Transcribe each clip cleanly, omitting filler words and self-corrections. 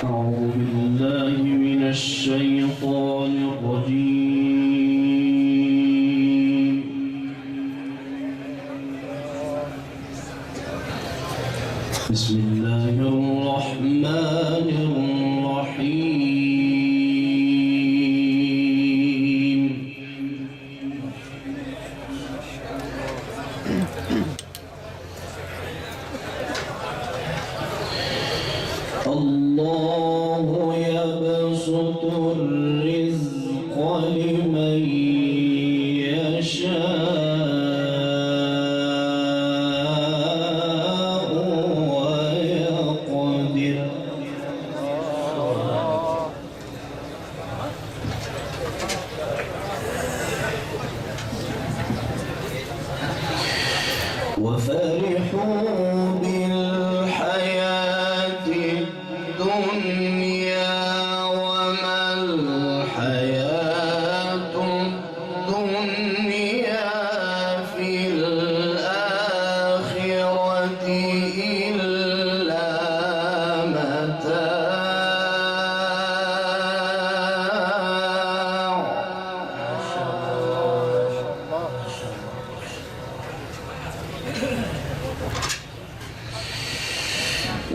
أعوذ بالله من الشيطان الرجيم. بسم الله الرحمن الرحيم. الله يبسط الرزق لمن يشاء ويقدر وفرحوا بالحياة الدنيا وما الحياة الدنيا في الآخرة إلا متاع.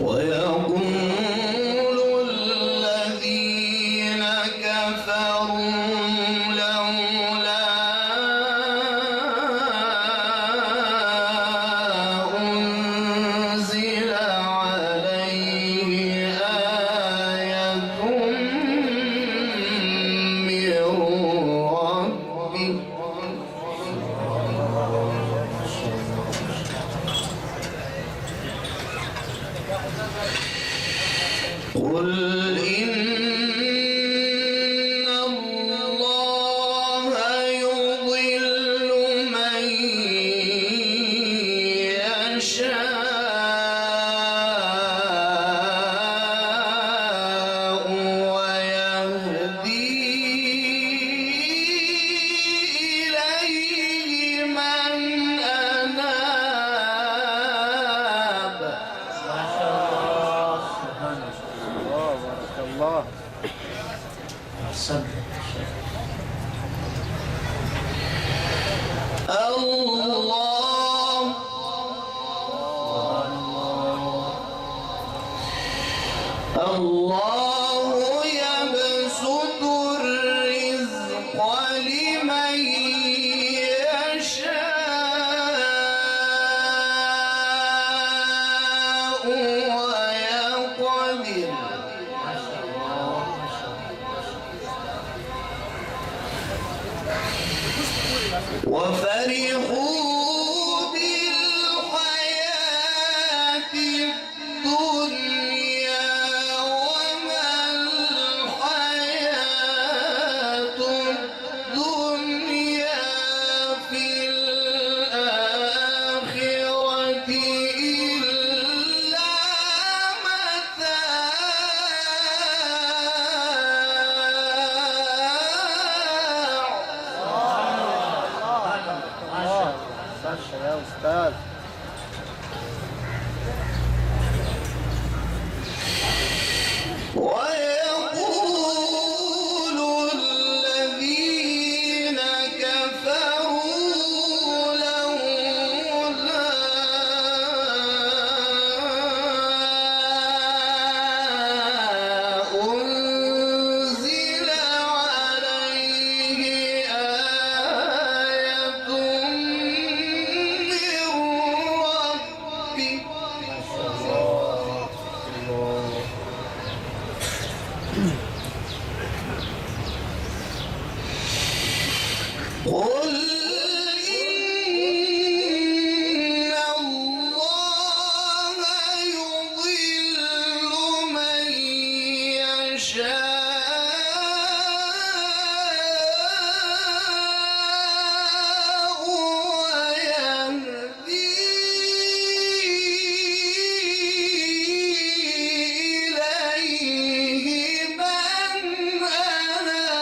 ويقول الذين كفروا لولا أنزل عليه آية من ربه قل إن الله يضل من يشاء ويهدي إليه من أناب. الله الله يبسط الرزق لمن يشاء ويقدر وفرحوا بالحياة الدنيا وما الحياة الدنيا في الآخرة إلا متاع. يا أستاذ ويقول الذين كفروا لولا أنزل عليه آية من ربه. قل إن الله يضل من يشاء ويهدي إليه من أناب.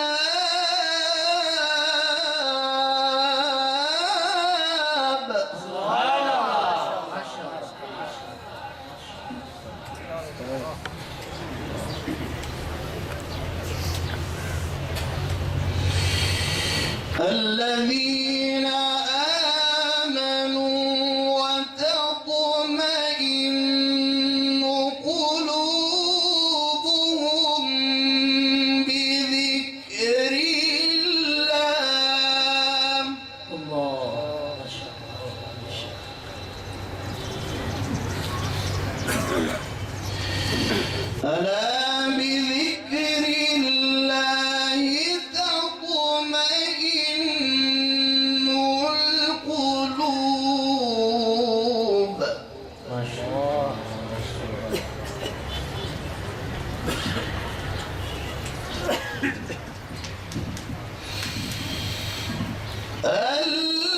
الذين آمنوا وتطمئن قلوبهم بذكر الله. الله ما شاء الله. ألا بذكر الله تطمئن القلوب. ما شاء الله.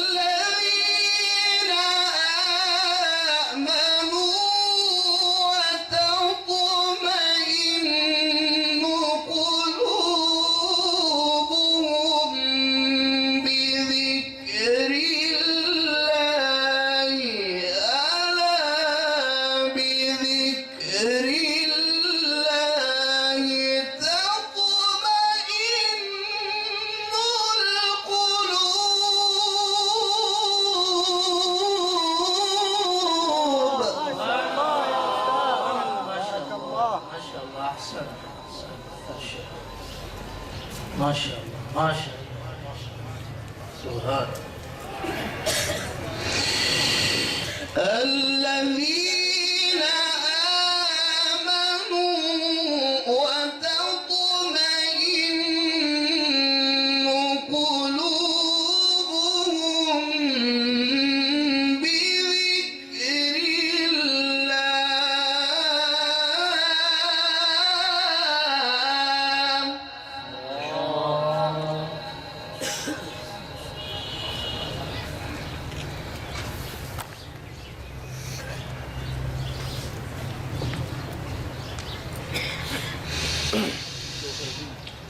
الذين آمنوا وتطمئن قلوبهم بذكر الله. ألا بذكر الله تطمئن القلوب. ما شاء الله ما شاء الله سبحان الذين آمنوا وتطمئن قلوبهم بذكر الله.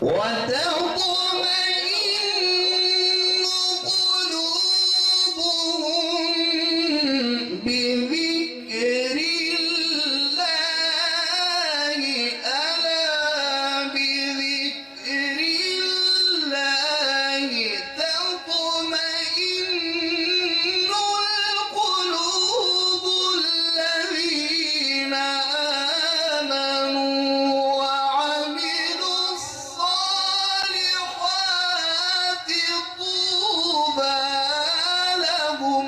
وتطمئن قلوبهم بذكر الله. ألا بذكر الله تطمئن القلوب. الذين آمنوا وعملوا الصالحات طوبى لهم.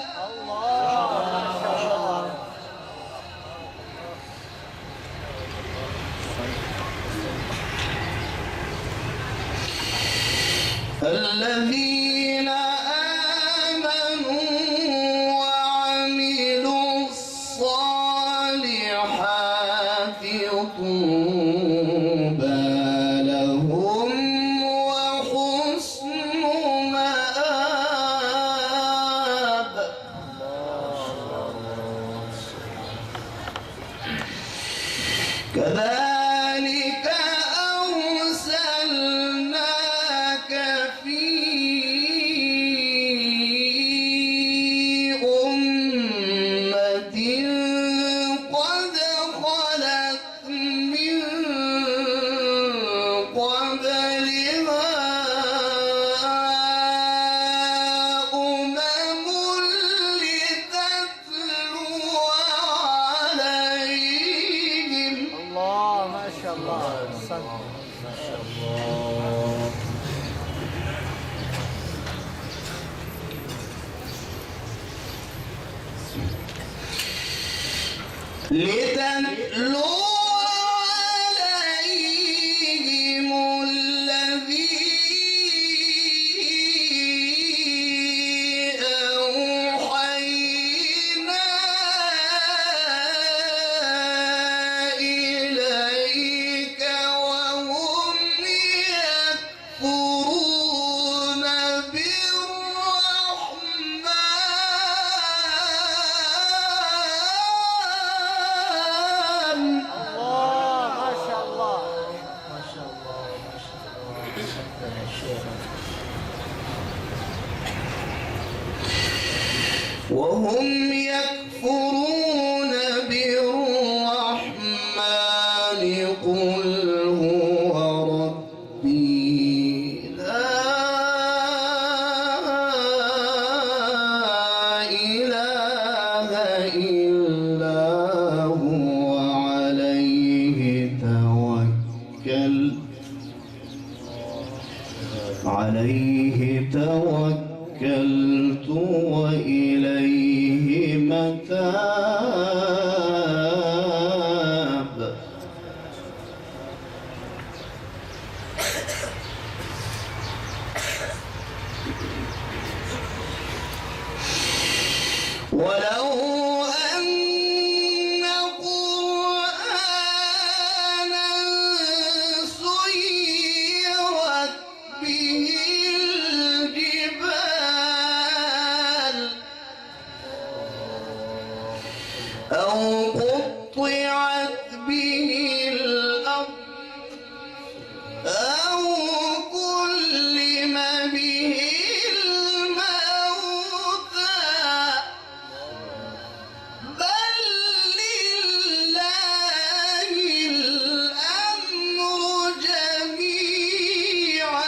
الذين آمنوا وعملوا الصالحات طوبى لهم وحسن مآب. كذلك أرسلناك في أمة قد خلت من قبلها أمم لتتلو عليهم. الله ما شاء الله ما شاء الله. لتتلو عليهم الذي أوحينا إليك وهم يكفرون بالرحمن. الله ما شاء الله ما شاء الله ما شاء الله. شكرا يا شيخ. وهم يكفرون بالرحمن. قل هو ربي لا عليه توكلت وإليه متاب ولو أن قرآنا سيرت به الجبال أو قطعت به الأرض أو كلم به الموتى بل لله الأمر جميعا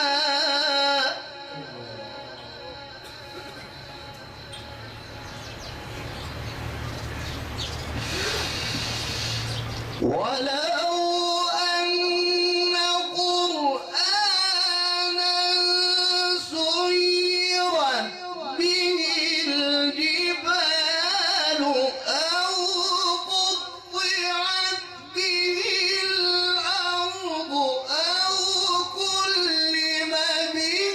ولو أن قرآنا سيرت به الجبال أو قطعت به الأرض أو كلم به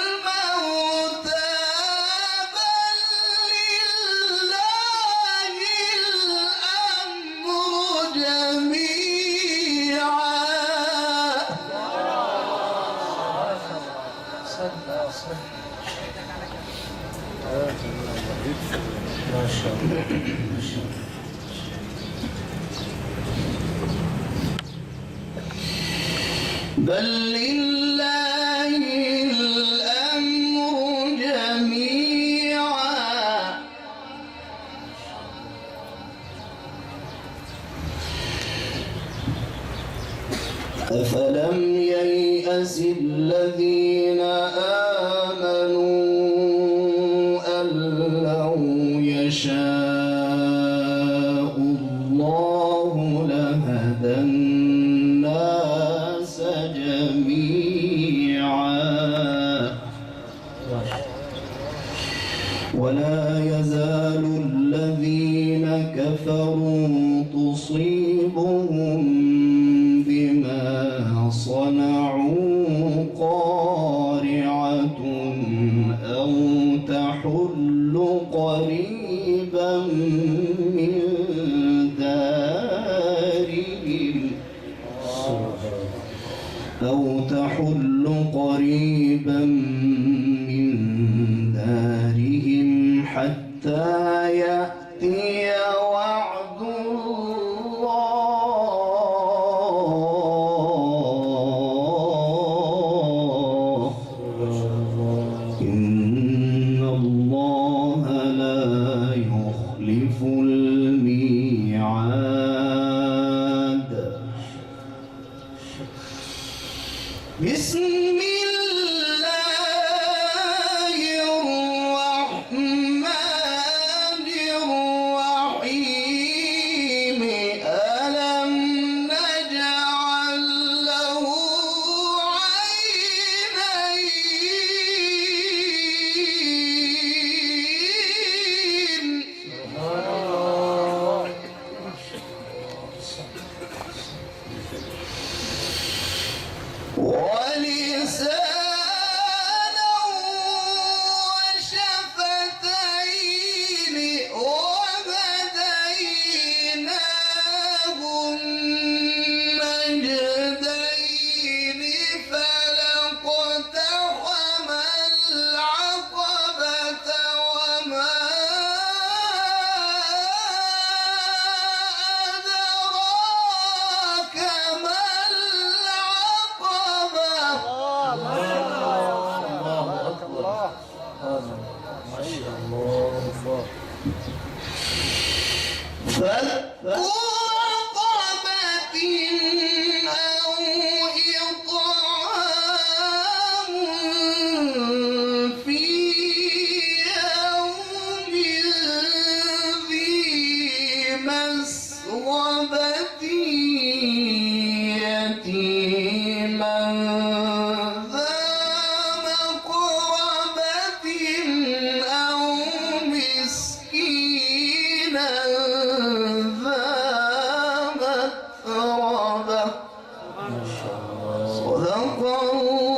الموتى بل لله الأمر جميعا ما شاء الله. بل لله الأمر جميعا أفلم ييأس الذين آمنوا أن لو يشاء الله لهدى الناس جميعا ولا يزال الذين كفروا تصيبهم بما صنعوا قارعة أو تحل قريبا من دارهم أو تحل قريبا من دارهم حتى يأتي وعد الله إن الله لا يخلف الميعاد بسم الله الرحمن الرحيم ألم نجعل له عينين ولسانا وشفتين وهديناه النجدين فلاقتحم العقبة وما أدراك ما فك رقبة أو إطعام في يوم ذي مسغبة يتيما ذا فقعوا